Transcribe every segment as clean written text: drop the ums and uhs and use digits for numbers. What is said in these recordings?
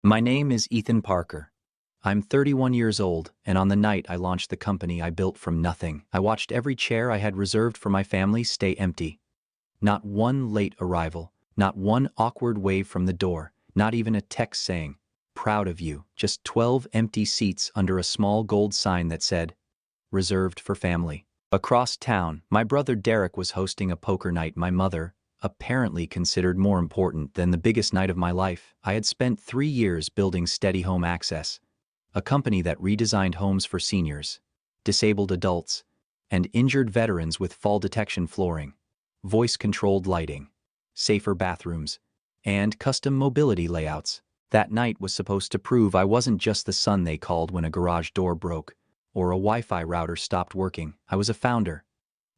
My name is Ethan Parker. I'm 31 years old, and on the night I launched the company I built from nothing, I watched every chair I had reserved for my family stay empty. Not one late arrival, not one awkward wave from the door, not even a text saying, "Proud of you," just 12 empty seats under a small gold sign that said, "Reserved for family." Across town, my brother Derek was hosting a poker night my mother apparently considered more important than the biggest night of my life. I had spent 3 years building SteadyHome Access, a company that redesigned homes for seniors, disabled adults, and injured veterans with fall detection flooring, voice-controlled lighting, safer bathrooms, and custom mobility layouts. That night was supposed to prove I wasn't just the son they called when a garage door broke or a Wi-Fi router stopped working. I was a founder.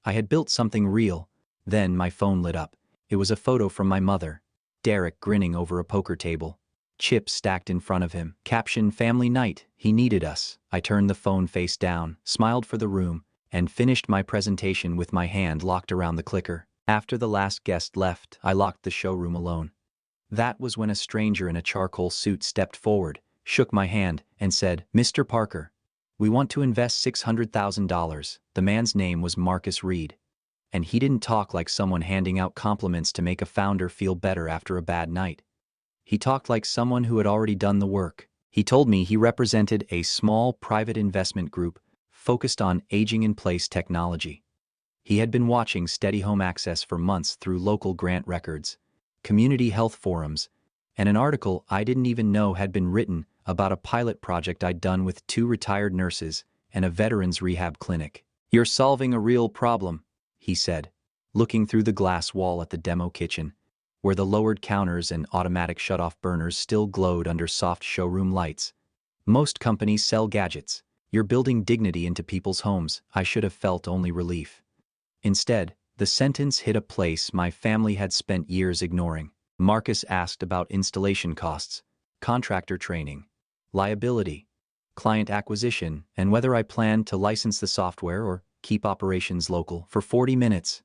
I had built something real. Then my phone lit up. It was a photo from my mother, Derek grinning over a poker table, chips stacked in front of him, caption "Family Night, he needed us." I turned the phone face down, smiled for the room, and finished my presentation with my hand locked around the clicker. After the last guest left, I locked the showroom alone. That was when a stranger in a charcoal suit stepped forward, shook my hand, and said, "Mr. Parker, we want to invest $600,000. The man's name was Marcus Reed. And he didn't talk like someone handing out compliments to make a founder feel better after a bad night. He talked like someone who had already done the work. He told me he represented a small private investment group focused on aging-in-place technology. He had been watching SteadyHome Access for months through local grant records, community health forums, and an article I didn't even know had been written about a pilot project I'd done with 2 retired nurses and a veterans rehab clinic. "You're solving a real problem," he said, looking through the glass wall at the demo kitchen, where the lowered counters and automatic shut-off burners still glowed under soft showroom lights. "Most companies sell gadgets. You're building dignity into people's homes." I should have felt only relief. Instead, the sentence hit a place my family had spent years ignoring. Marcus asked about installation costs, contractor training, liability, client acquisition, and whether I planned to license the software or keep operations local. For 40 minutes.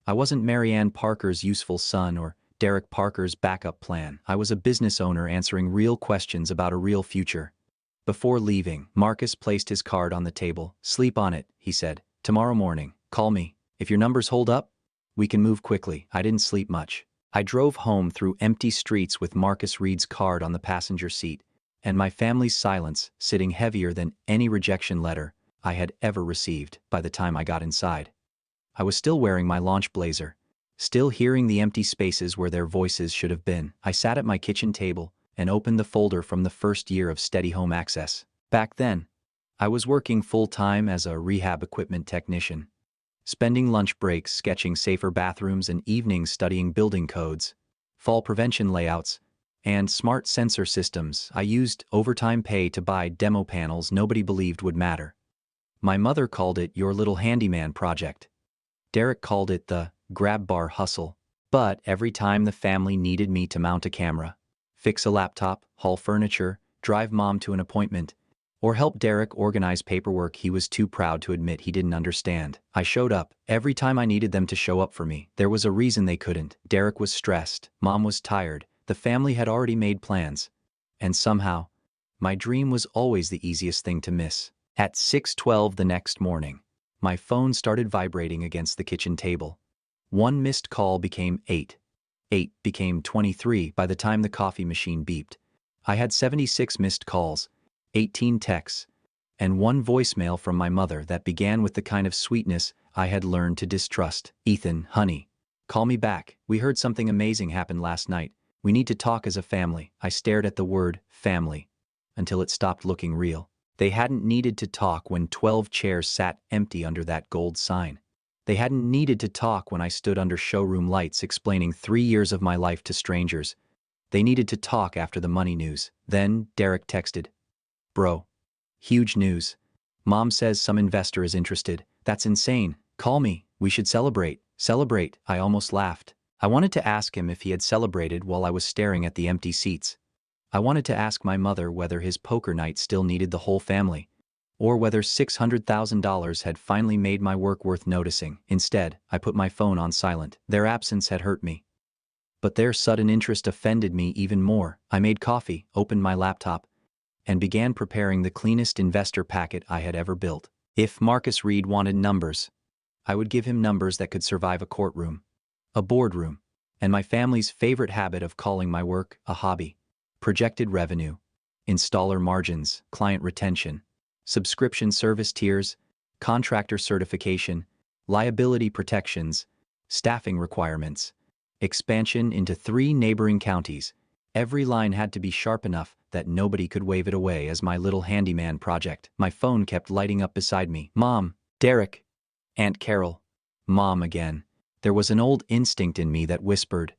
I wasn't Marianne Parker's useful son or Derek Parker's backup plan. I was a business owner answering real questions about a real future. Before leaving, Marcus placed his card on the table. "Sleep on it," he said. "Tomorrow morning, call me. If your numbers hold up, we can move quickly." I didn't sleep much. I drove home through empty streets with Marcus Reed's card on the passenger seat, and my family's silence sitting heavier than any rejection letter I had ever received. By the time I got inside, I was still wearing my launch blazer, still hearing the empty spaces where their voices should have been. I sat at my kitchen table and opened the folder from the first year of SteadyHome Access. Back then, I was working full-time as a rehab equipment technician, spending lunch breaks sketching safer bathrooms and evenings studying building codes, fall prevention layouts, and smart sensor systems. I used overtime pay to buy demo panels nobody believed would matter. My mother called it "your little handyman project." Derek called it the grab bar hustle. But every time the family needed me to mount a camera, fix a laptop, haul furniture, drive mom to an appointment, or help Derek organize paperwork he was too proud to admit he didn't understand, I showed up. Every time I needed them to show up for me, there was a reason they couldn't. Derek was stressed, mom was tired, the family had already made plans. And somehow, my dream was always the easiest thing to miss. At 6:12 the next morning, my phone started vibrating against the kitchen table. 1 missed call became 8. 8 became 23 by the time the coffee machine beeped. I had 76 missed calls, 18 texts, and 1 voicemail from my mother that began with the kind of sweetness I had learned to distrust. "Ethan, honey, call me back. We heard something amazing happened last night. We need to talk as a family." I stared at the word family until it stopped looking real. They hadn't needed to talk when 12 chairs sat empty under that gold sign. They hadn't needed to talk when I stood under showroom lights explaining 3 years of my life to strangers. They needed to talk after the money news. Then Derek texted, "Bro, huge news. Mom says some investor is interested. That's insane. Call me. We should celebrate." Celebrate? I almost laughed. I wanted to ask him if he had celebrated while I was staring at the empty seats. I wanted to ask my mother whether his poker night still needed the whole family, or whether $600,000 had finally made my work worth noticing. Instead, I put my phone on silent. Their absence had hurt me. But their sudden interest offended me even more. I made coffee, opened my laptop, and began preparing the cleanest investor packet I had ever built. If Marcus Reed wanted numbers, I would give him numbers that could survive a courtroom, a boardroom, and my family's favorite habit of calling my work a hobby. Projected revenue, installer margins, client retention, subscription service tiers, contractor certification, liability protections, staffing requirements, expansion into 3 neighboring counties. Every line had to be sharp enough that nobody could wave it away as my little handyman project. My phone kept lighting up beside me. Mom, Derek, Aunt Carol, Mom again. There was an old instinct in me that whispered,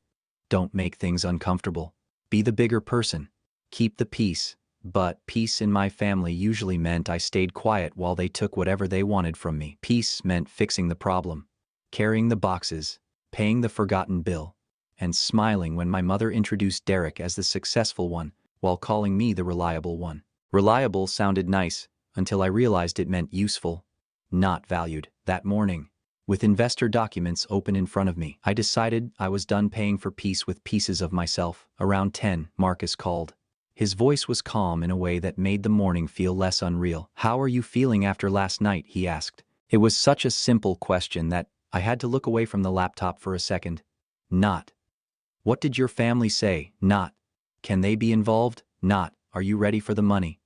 don't make things uncomfortable. Be the bigger person. Keep the peace. But peace in my family usually meant I stayed quiet while they took whatever they wanted from me. Peace meant fixing the problem, carrying the boxes, paying the forgotten bill, and smiling when my mother introduced Derek as the successful one while calling me the reliable one. Reliable sounded nice until I realized it meant useful, not valued. That morning, with investor documents open in front of me, I decided I was done paying for peace with pieces of myself. Around 10, Marcus called. His voice was calm in a way that made the morning feel less unreal. How are you feeling after last night? He asked. It was such a simple question that I had to look away from the laptop for a second. Not, what did your family say? Not, can they be involved? Not, are you ready for the money?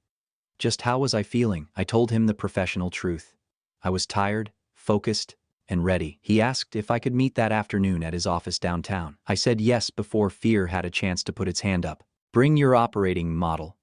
Just how was I feeling? I told him the professional truth. I was tired, focused, and ready. He asked if I could meet that afternoon at his office downtown. I said yes before fear had a chance to put its hand up. Bring your operating model,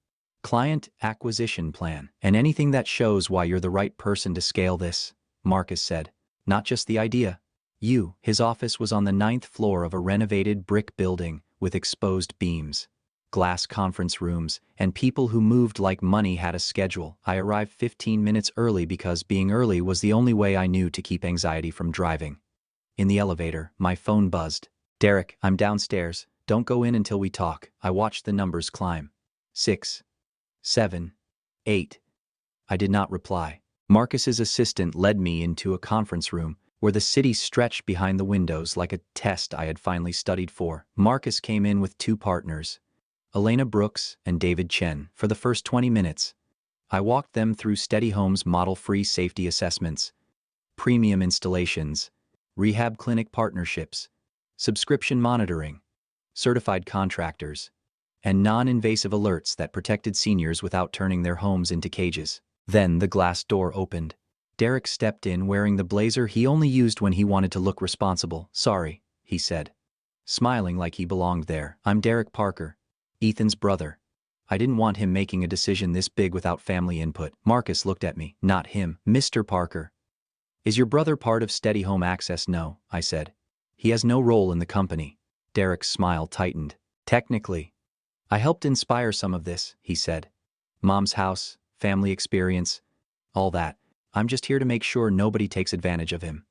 client acquisition plan, and anything that shows why you're the right person to scale this, Marcus said. Not just the idea. You. His office was on the 9th floor of a renovated brick building with exposed beams, glass conference rooms, and people who moved like money had a schedule. I arrived 15 minutes early because being early was the only way I knew to keep anxiety from driving. In the elevator, my phone buzzed. Derek, I'm downstairs. Don't go in until we talk. I watched the numbers climb. 6, 7, 8. I did not reply. Marcus's assistant led me into a conference room where the city stretched behind the windows like a test I had finally studied for. Marcus came in with 2 partners, Elena Brooks and David Chen. For the first 20 minutes, I walked them through SteadyHome's model-free safety assessments, premium installations, rehab clinic partnerships, subscription monitoring, certified contractors, and non-invasive alerts that protected seniors without turning their homes into cages. Then the glass door opened. Derek stepped in wearing the blazer he only used when he wanted to look responsible. Sorry, he said, smiling like he belonged there. I'm Derek Parker, Ethan's brother. I didn't want him making a decision this big without family input. Marcus looked at me. Not him. Mr. Parker. Is your brother part of SteadyHome Access? No, I said. He has no role in the company. Derek's smile tightened. Technically, I helped inspire some of this, he said. Mom's house, family experience, all that. I'm just here to make sure nobody takes advantage of him.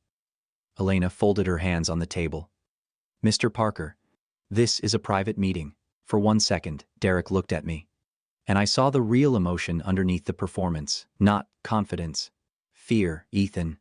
Elena folded her hands on the table. Mr. Parker, this is a private meeting. For 1 second, Derek looked at me, and I saw the real emotion underneath the performance. Not confidence. Fear. Ethan,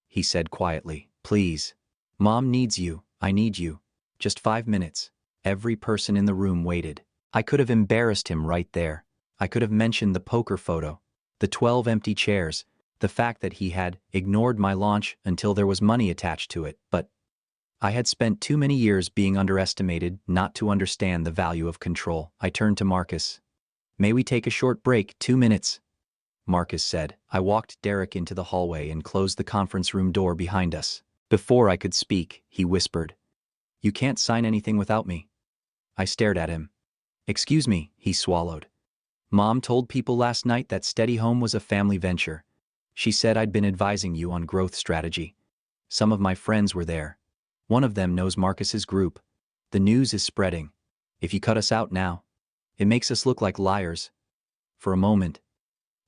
he said quietly. Please. Mom needs you. I need you. Just 5 minutes. Every person in the room waited. I could have embarrassed him right there. I could have mentioned the poker photo, the 12 empty chairs, the fact that he had ignored my launch until there was money attached to it, but I had spent too many years being underestimated not to understand the value of control. I turned to Marcus. May we take a short break? 2 minutes, Marcus said. I walked Derek into the hallway and closed the conference room door behind us. Before I could speak, he whispered, You can't sign anything without me. I stared at him. Excuse me, he swallowed. Mom told people last night that SteadyHome was a family venture. She said I'd been advising you on growth strategy. Some of my friends were there. One of them knows Marcus's group. The news is spreading. If you cut us out now, it makes us look like liars. For a moment,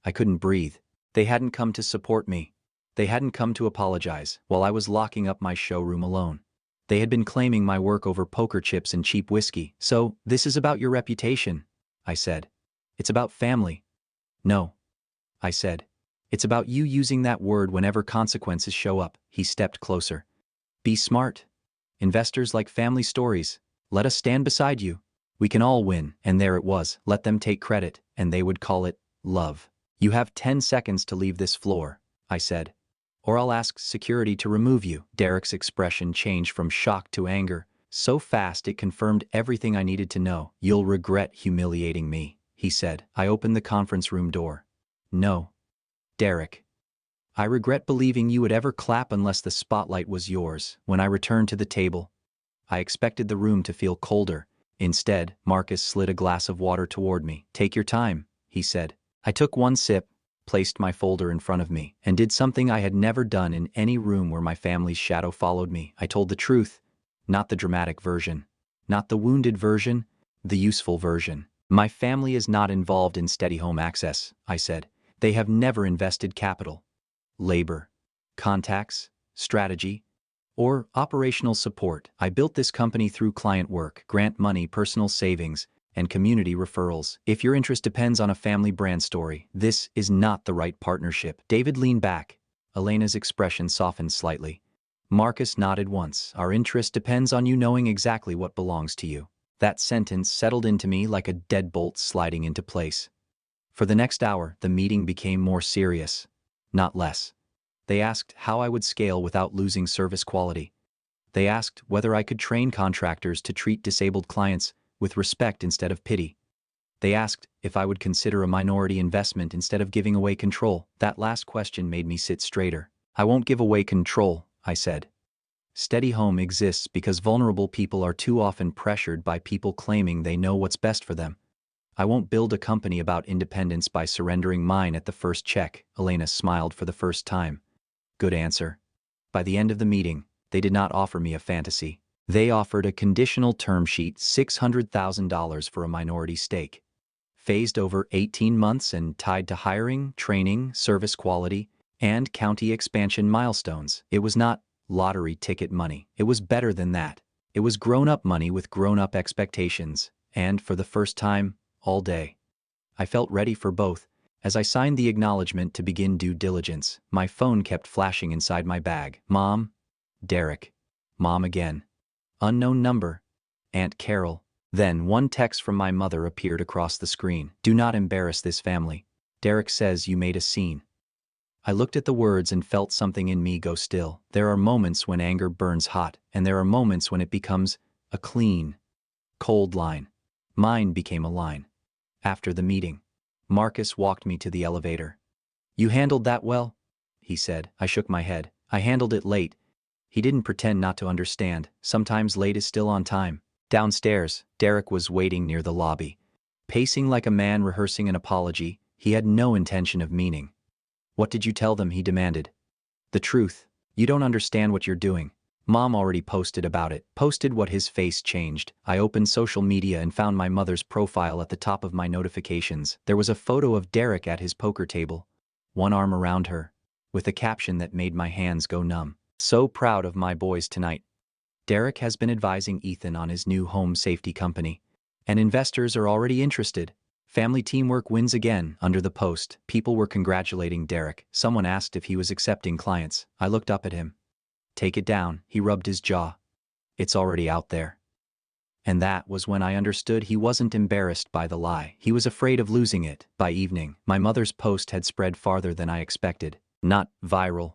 I couldn't breathe. They hadn't come to support me. They hadn't come to apologize while I was locking up my showroom alone. They had been claiming my work over poker chips and cheap whiskey. So, this is about your reputation, I said. It's about family. No, I said. It's about you using that word whenever consequences show up. He stepped closer. Be smart. Investors like family stories. Let us stand beside you. We can all win. And there it was. Let them take credit, and they would call it love. You have 10 seconds to leave this floor, I said, or I'll ask security to remove you. Derek's expression changed from shock to anger, so fast it confirmed everything I needed to know. You'll regret humiliating me, he said. I opened the conference room door. No, Derek. I regret believing you would ever clap unless the spotlight was yours. When I returned to the table, I expected the room to feel colder. Instead, Marcus slid a glass of water toward me. Take your time, he said. I took one sip, placed my folder in front of me, and did something I had never done in any room where my family's shadow followed me. I told the truth, not the dramatic version, not the wounded version, the useful version. My family is not involved in SteadyHome Access, I said. They have never invested capital, labor, contacts, strategy, or operational support. I built this company through client work, grant money, personal savings, and community referrals. If your interest depends on a family brand story, this is not the right partnership. David leaned back. Elena's expression softened slightly. Marcus nodded once. Our interest depends on you knowing exactly what belongs to you. That sentence settled into me like a deadbolt sliding into place. For the next hour, the meeting became more serious, not less. They asked how I would scale without losing service quality. They asked whether I could train contractors to treat disabled clients with respect instead of pity. They asked if I would consider a minority investment instead of giving away control. That last question made me sit straighter. I won't give away control, I said. SteadyHome exists because vulnerable people are too often pressured by people claiming they know what's best for them. I won't build a company about independence by surrendering mine at the first check. Elena smiled for the first time. Good answer. By the end of the meeting, they did not offer me a fantasy. They offered a conditional term sheet, $600,000 for a minority stake, phased over 18 months and tied to hiring, training, service quality, and county expansion milestones. It was not lottery ticket money. It was better than that. It was grown-up money with grown-up expectations, and for the first time, all day, I felt ready for both. As I signed the acknowledgement to begin due diligence, my phone kept flashing inside my bag. Mom, Derek, Mom again. Unknown number, Aunt Carol. Then one text from my mother appeared across the screen. Do not embarrass this family. Derek says you made a scene. I looked at the words and felt something in me go still. There are moments when anger burns hot, and there are moments when it becomes a clean, cold line. Mine became a line. After the meeting, Marcus walked me to the elevator. You handled that well? He said. I shook my head. I handled it late. He didn't pretend not to understand. Sometimes late is still on time. Downstairs, Derek was waiting near the lobby. Pacing like a man rehearsing an apology, he had no intention of meaning. What did you tell them? He demanded. The truth. You don't understand what you're doing. Mom already posted about it. Posted what? His face changed. I opened social media and found my mother's profile at the top of my notifications. There was a photo of Derek at his poker table, one arm around her, with a caption that made my hands go numb. So proud of my boys tonight. Derek has been advising Ethan on his new home safety company, and investors are already interested. Family teamwork wins again. Under the post, people were congratulating Derek. Someone asked if he was accepting clients. I looked up at him. Take it down. He rubbed his jaw. It's already out there. And that was when I understood he wasn't embarrassed by the lie. He was afraid of losing it. By evening, my mother's post had spread farther than I expected. Not viral,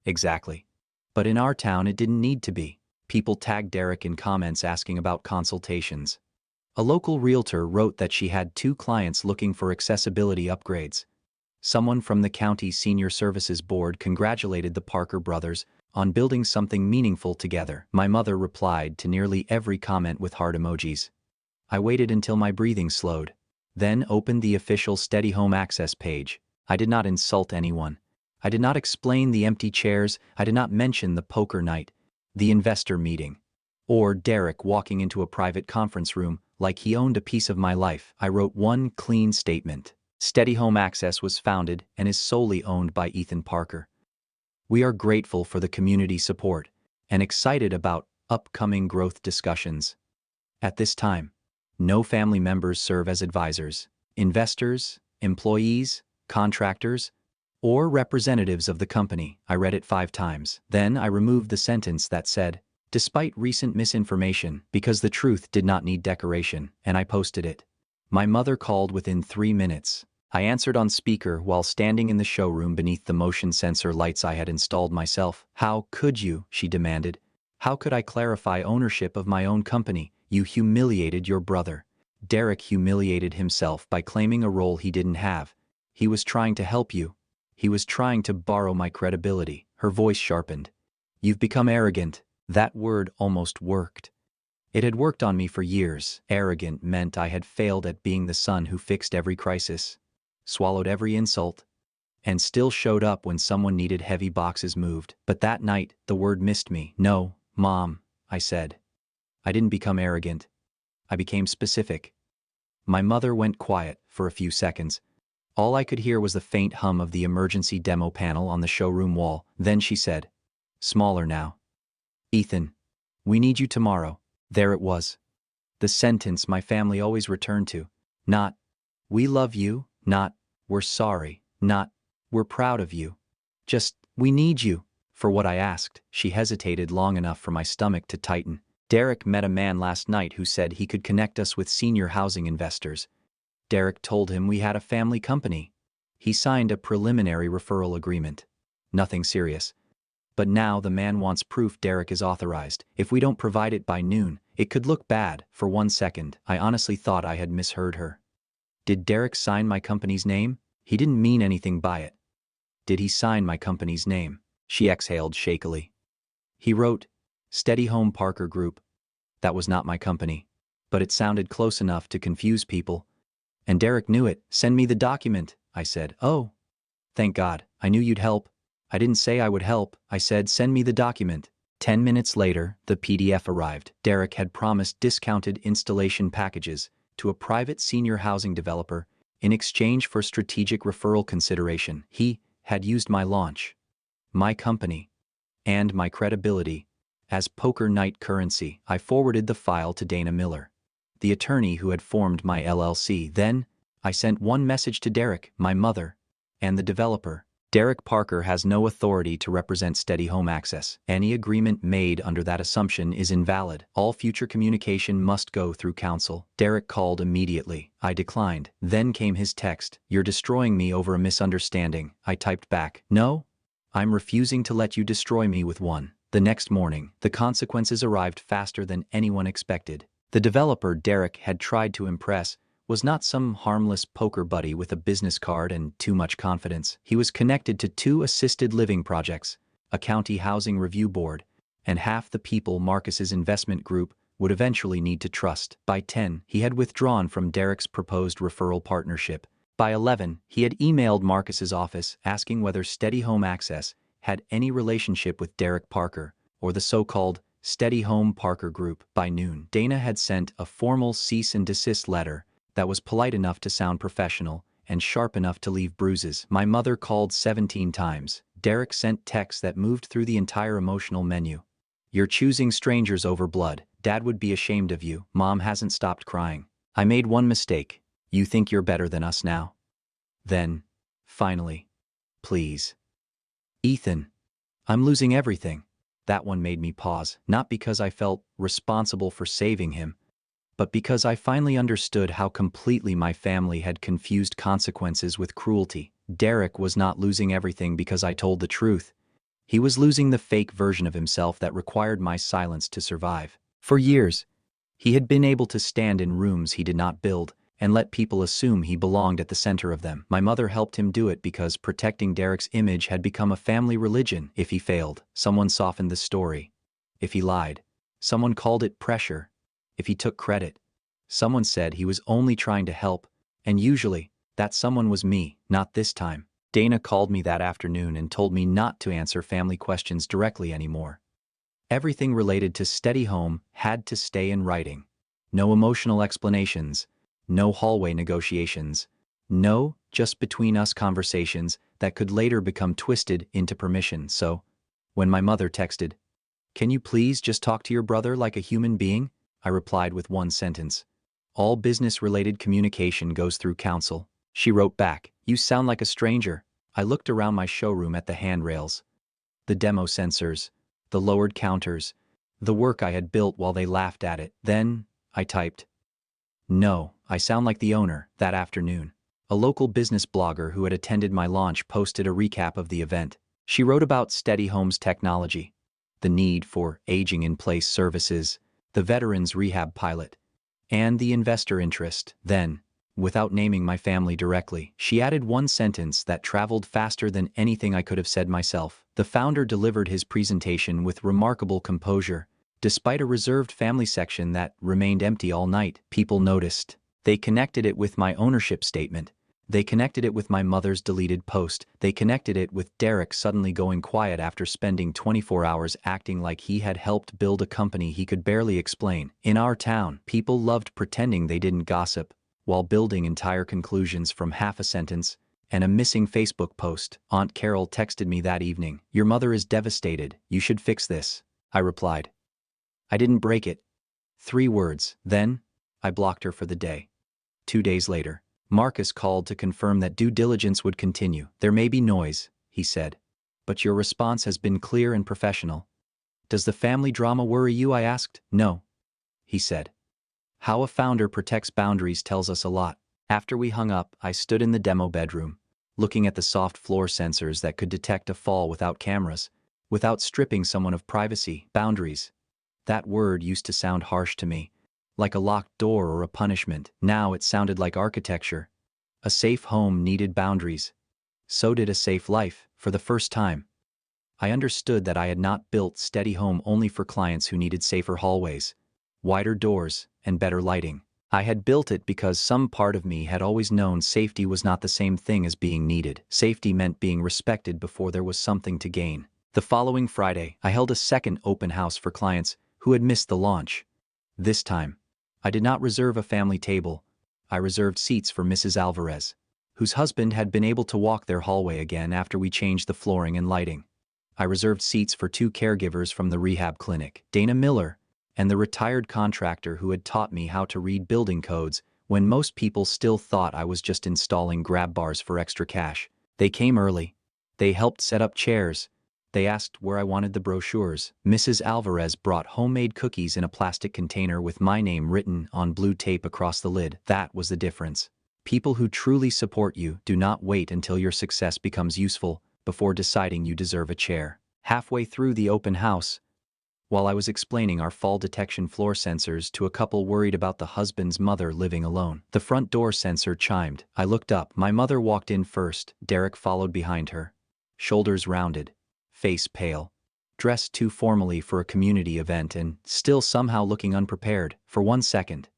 exactly. But in our town it didn't need to be. People tagged Derek in comments asking about consultations. A local realtor wrote that she had 2 clients looking for accessibility upgrades. Someone from the county senior services board congratulated the Parker brothers on building something meaningful together. My mother replied to nearly every comment with heart emojis. I waited until my breathing slowed, then opened the official SteadyHome Access page. I did not insult anyone. I did not explain the empty chairs. I did not mention the poker night, the investor meeting, or Derek walking into a private conference room like he owned a piece of my life. I wrote one clean statement. SteadyHome Access was founded and is solely owned by Ethan Parker. We are grateful for the community support and excited about upcoming growth discussions. At this time, no family members serve as advisors, investors, employees, contractors, or representatives of the company. I read it 5 times. Then I removed the sentence that said, Despite recent misinformation, because the truth did not need decoration, and I posted it. My mother called within 3 minutes. I answered on speaker while standing in the showroom beneath the motion sensor lights I had installed myself. "How could you?" she demanded. "How could I clarify ownership of my own company? You humiliated your brother." Derek humiliated himself by claiming a role he didn't have. He was trying to help you. He was trying to borrow my credibility. Her voice sharpened. "You've become arrogant." That word almost worked. It had worked on me for years. Arrogant meant I had failed at being the son who fixed every crisis, swallowed every insult, and still showed up when someone needed heavy boxes moved. But that night, the word missed me. "No, Mom," I said. "I didn't become arrogant. I became specific." My mother went quiet for a few seconds. All I could hear was the faint hum of the emergency demo panel on the showroom wall. Then she said, smaller now, "Ethan, we need you tomorrow." There it was. The sentence my family always returned to. Not, "We love you," not, "We're sorry," not, "We're proud of you." Just, "We need you." For what I asked, she hesitated long enough for my stomach to tighten. "Derek met a man last night who said he could connect us with senior housing investors. Derek told him we had a family company. He signed a preliminary referral agreement. Nothing serious. But now the man wants proof Derek is authorized. If we don't provide it by noon, it could look bad." For 1 second, I honestly thought I had misheard her. Did Derek sign my company's name? He didn't mean anything by it. Did he sign my company's name? She exhaled shakily. "He wrote, SteadyHome Parker Group." That was not my company. But it sounded close enough to confuse people. "And Derek knew it." "Send me the document," I said. "Oh. Thank God. I knew you'd help." "I didn't say I would help. I said send me the document." 10 minutes later, the PDF arrived. Derek had promised discounted installation packages to a private senior housing developer in exchange for strategic referral consideration. He had used my launch, my company, and my credibility as poker night currency. I forwarded the file to Dana Miller, the attorney who had formed my LLC. Then, I sent one message to Derek, my mother, and the developer. Derek Parker has no authority to represent SteadyHome Access. Any agreement made under that assumption is invalid. All future communication must go through counsel. Derek called immediately. I declined. Then came his text. "You're destroying me over a misunderstanding." I typed back, "No, I'm refusing to let you destroy me with one." The next morning, the consequences arrived faster than anyone expected. The developer Derek had tried to impress was not some harmless poker buddy with a business card and too much confidence. He was connected to 2 assisted living projects, a county housing review board, and half the people Marcus's investment group would eventually need to trust. By 10, he had withdrawn from Derek's proposed referral partnership. By 11, he had emailed Marcus's office asking whether SteadyHome Access had any relationship with Derek Parker or the so-called SteadyHome Parker Group. By noon, Dana had sent a formal cease and desist letter that was polite enough to sound professional and sharp enough to leave bruises. My mother called 17 times. Derek sent texts that moved through the entire emotional menu. "You're choosing strangers over blood. Dad would be ashamed of you." Mom hasn't stopped crying. "I made one mistake. You think you're better than us now?" Then, finally, "Please. Ethan, I'm losing everything." That one made me pause, not because I felt responsible for saving him, but because I finally understood how completely my family had confused consequences with cruelty. Derek was not losing everything because I told the truth. He was losing the fake version of himself that required my silence to survive. For years, he had been able to stand in rooms he did not build and let people assume he belonged at the center of them. My mother helped him do it because protecting Derek's image had become a family religion. If he failed, someone softened the story. If he lied, someone called it pressure. If he took credit, someone said he was only trying to help, and usually, that someone was me. Not this time. Dana called me that afternoon and told me not to answer family questions directly anymore. Everything related to SteadyHome had to stay in writing. No emotional explanations, no hallway negotiations, no just between us conversations that could later become twisted into permission. So, when my mother texted, "Can you please just talk to your brother like a human being?" I replied with one sentence. "All business-related communication goes through counsel." She wrote back, "You sound like a stranger." I looked around my showroom at the handrails, the demo sensors, the lowered counters, The work I had built while they laughed at it. Then, I typed, "No, I sound like the owner." That afternoon, a local business blogger who had attended my launch posted a recap of the event. She wrote about SteadyHome's technology, the need for aging-in-place services, the veterans rehab pilot, and the investor interest. Then, without naming my family directly, she added one sentence that traveled faster than anything I could have said myself. The founder delivered his presentation with remarkable composure, despite a reserved family section that remained empty all night. People noticed. They connected it with my ownership statement. They connected it with my mother's deleted post. They connected it with Derek suddenly going quiet after spending 24 hours acting like he had helped build a company he could barely explain. In our town, people loved pretending they didn't gossip, while building entire conclusions from half a sentence and a missing Facebook post. Aunt Carol texted me that evening. "Your mother is devastated. You should fix this." I replied, "I didn't break it." 3 words. Then, I blocked her for the day. 2 days later, Marcus called to confirm that due diligence would continue. "There may be noise," he said, "but your response has been clear and professional." "Does the family drama worry you?" I asked. "No," he said. How a founder protects boundaries tells us a lot. After we hung up, I stood in the demo bedroom, looking at the soft floor sensors that could detect a fall without cameras, without stripping someone of privacy. Boundaries. That word used to sound harsh to me, like a locked door or a punishment. Now it sounded like architecture. A safe home needed boundaries. So did a safe life. For the first time, I understood that I had not built SteadyHome only for clients who needed safer hallways, wider doors, and better lighting. I had built it because some part of me had always known safety was not the same thing as being needed. Safety meant being respected before there was something to gain. The following Friday, I held a second open house for clients who had missed the launch. This time, I did not reserve a family table. I reserved seats for Mrs. Alvarez, whose husband had been able to walk their hallway again after we changed the flooring and lighting. I reserved seats for 2 caregivers from the rehab clinic, Dana Miller, and the retired contractor who had taught me how to read building codes when most people still thought I was just installing grab bars for extra cash. They came early. They helped set up chairs. They asked where I wanted the brochures. Mrs. Alvarez brought homemade cookies in a plastic container with my name written on blue tape across the lid. That was the difference. People who truly support you do not wait until your success becomes useful before deciding you deserve a chair. Halfway through the open house, while I was explaining our fall detection floor sensors to a couple worried about the husband's mother living alone, the front door sensor chimed. I looked up. My mother walked in first. Derek followed behind her, shoulders rounded, face pale, dressed too formally for a community event and still somehow looking unprepared. For 1 second,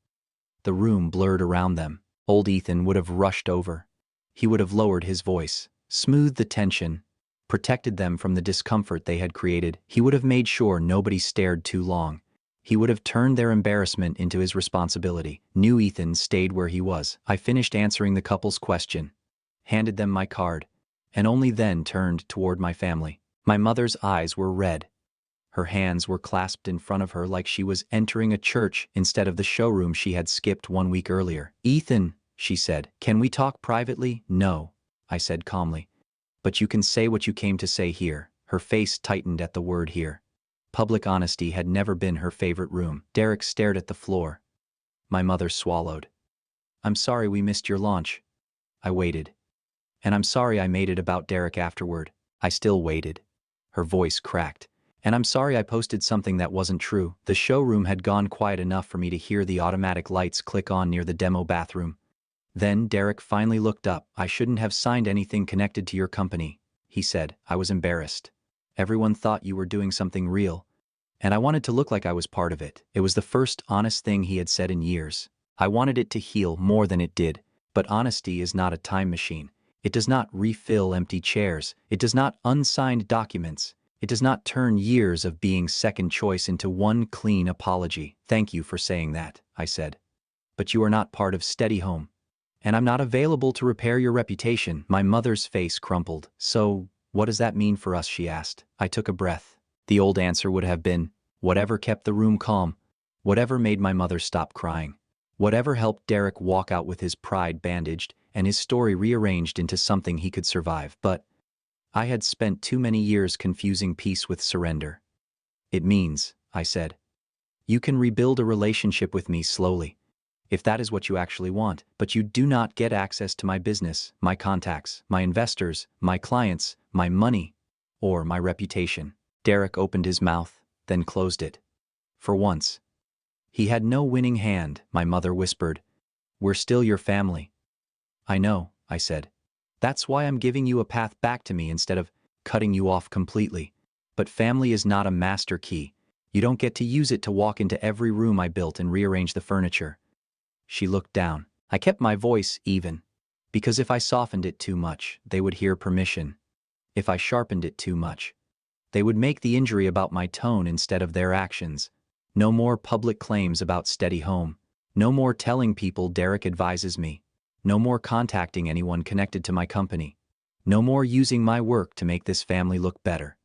the room blurred around them. Old Ethan would have rushed over. He would have lowered his voice, smoothed the tension, protected them from the discomfort they had created. He would have made sure nobody stared too long. He would have turned their embarrassment into his responsibility. New Ethan stayed where he was. I finished answering the couple's question, handed them my card, and only then turned toward my family. My mother's eyes were red. Her hands were clasped in front of her like she was entering a church instead of the showroom she had skipped 1 week earlier. "Ethan," she said, "can we talk privately?" "No," I said calmly. "But you can say what you came to say here." Her face tightened at the word here. Public honesty had never been her favorite room. Derek stared at the floor. My mother swallowed. "I'm sorry we missed your launch." I waited. "And I'm sorry I made it about Derek afterward." I still waited. Her voice cracked. "And I'm sorry I posted something that wasn't true." The showroom had gone quiet enough for me to hear the automatic lights click on near the demo bathroom. Then Derek finally looked up. "I shouldn't have signed anything connected to your company," he said. I was embarrassed. "Everyone thought you were doing something real, and I wanted to look like I was part of it." It was the first honest thing he had said in years. I wanted it to heal more than it did, but honesty is not a time machine. It does not refill empty chairs. It does not unsigned documents. It does not turn years of being second choice into one clean apology. "Thank you for saying that," I said. "But you are not part of SteadyHome, and I'm not available to repair your reputation." My mother's face crumpled. "So, what does that mean for us?" she asked. I took a breath. The old answer would have been, whatever kept the room calm, whatever made my mother stop crying, whatever helped Derek walk out with his pride bandaged and his story rearranged into something he could survive. But I had spent too many years confusing peace with surrender. "It means," I said. You can rebuild a relationship with me slowly, if that is what you actually want, but you do not get access to my business, my contacts, my investors, my clients, my money, or my reputation. Derek opened his mouth, then closed it. For once. He had no winning hand, my mother whispered. We're still your family. I know, I said. That's why I'm giving you a path back to me instead of cutting you off completely. But family is not a master key. You don't get to use it to walk into every room I built and rearrange the furniture. She looked down. I kept my voice even, because if I softened it too much, they would hear permission. If I sharpened it too much, they would make the injury about my tone instead of their actions. No more public claims about SteadyHome. No more telling people Derek advises me. No more contacting anyone connected to my company. No more using my work to make this family look better.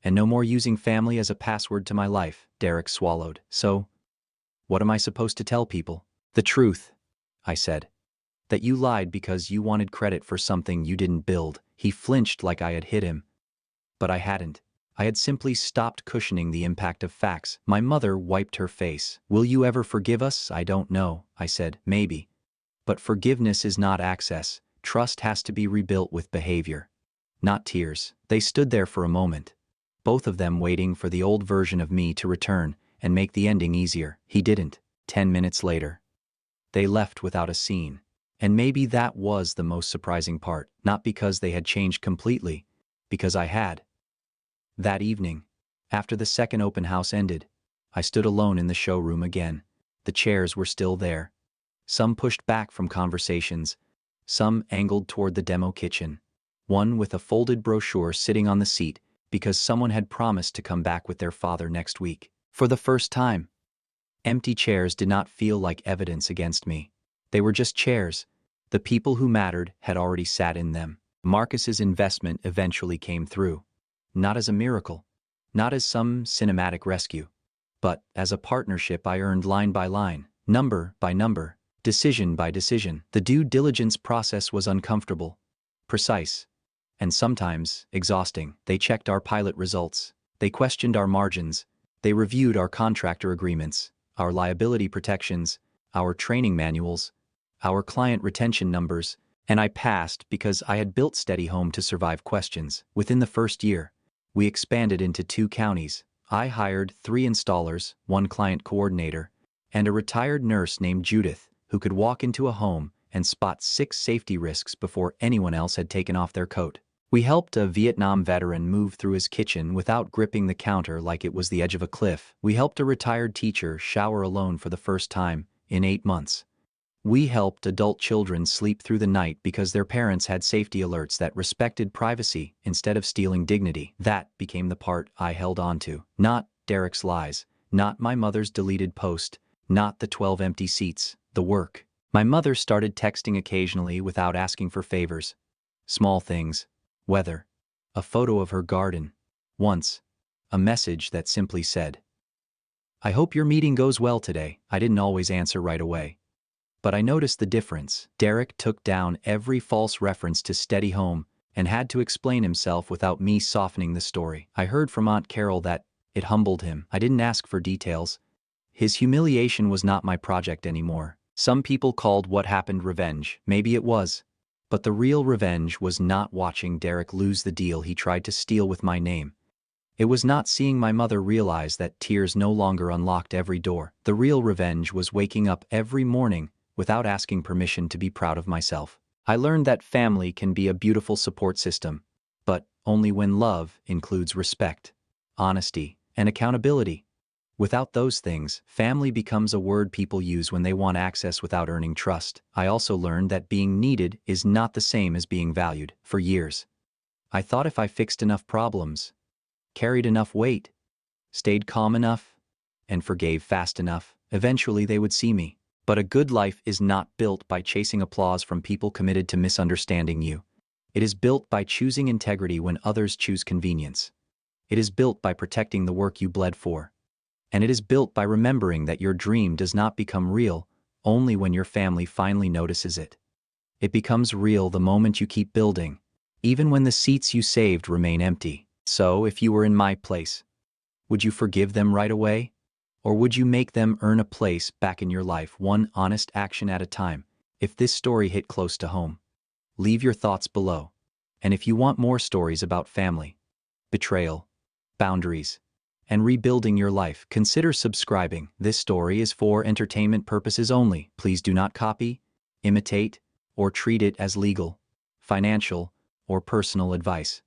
And no more using family as a password to my life, Derek swallowed. So, what am I supposed to tell people? The truth, I said. That you lied because you wanted credit for something you didn't build. He flinched like I had hit him. But I hadn't. I had simply stopped cushioning the impact of facts. My mother wiped her face. Will you ever forgive us? I don't know, I said. Maybe. But forgiveness is not access. Trust has to be rebuilt with behavior, not tears. They stood there for a moment, both of them waiting for the old version of me to return and make the ending easier. He didn't. 10 minutes later, they left without a scene. And maybe that was the most surprising part, not because they had changed completely, because I had. That evening, after the second open house ended, I stood alone in the showroom again. The chairs were still there. Some pushed back from conversations, some angled toward the demo kitchen. One with a folded brochure sitting on the seat because someone had promised to come back with their father next week. For the first time, empty chairs did not feel like evidence against me. They were just chairs. The people who mattered had already sat in them. Marcus's investment eventually came through. Not as a miracle, not as some cinematic rescue, but as a partnership I earned line by line, number by number, decision by decision. The due diligence process was uncomfortable, precise, and sometimes exhausting. They checked our pilot results. They questioned our margins. They reviewed our contractor agreements, our liability protections, our training manuals, our client retention numbers, and I passed because I had built SteadyHome to survive questions. Within the first year, we expanded into 2 counties. I hired 3 installers, 1 client coordinator, and a retired nurse named Judith who could walk into a home and spot 6 safety risks before anyone else had taken off their coat. We helped a Vietnam veteran move through his kitchen without gripping the counter like it was the edge of a cliff. We helped a retired teacher shower alone for the first time in 8 months. We helped adult children sleep through the night because their parents had safety alerts that respected privacy instead of stealing dignity. That became the part I held on to. Not Derek's lies, not my mother's deleted post, not the 12 empty seats, the work. My mother started texting occasionally without asking for favors. Small things. Weather. A photo of her garden. Once, a message that simply said, "I hope your meeting goes well today." I didn't always answer right away. But I noticed the difference. Derek took down every false reference to SteadyHome and had to explain himself without me softening the story. I heard from Aunt Carol that it humbled him. I didn't ask for details. His humiliation was not my project anymore. Some people called what happened revenge. Maybe it was. But the real revenge was not watching Derek lose the deal he tried to steal with my name. It was not seeing my mother realize that tears no longer unlocked every door. The real revenge was waking up every morning without asking permission to be proud of myself. I learned that family can be a beautiful support system, but only when love includes respect, honesty, and accountability. Without those things, family becomes a word people use when they want access without earning trust. I also learned that being needed is not the same as being valued. For years, I thought if I fixed enough problems, carried enough weight, stayed calm enough, and forgave fast enough, eventually they would see me. But a good life is not built by chasing applause from people committed to misunderstanding you. It is built by choosing integrity when others choose convenience. It is built by protecting the work you bled for. And it is built by remembering that your dream does not become real only when your family finally notices it. It becomes real the moment you keep building, even when the seats you saved remain empty. So, if you were in my place, Would you forgive them right away? Or would you make them earn a place back in your life, one honest action at a time? If this story hit close to home, leave your thoughts below. And if you want more stories about family, betrayal, boundaries, and rebuilding your life, consider subscribing. This story is for entertainment purposes only. Please do not copy, imitate, or treat it as legal, financial, or personal advice.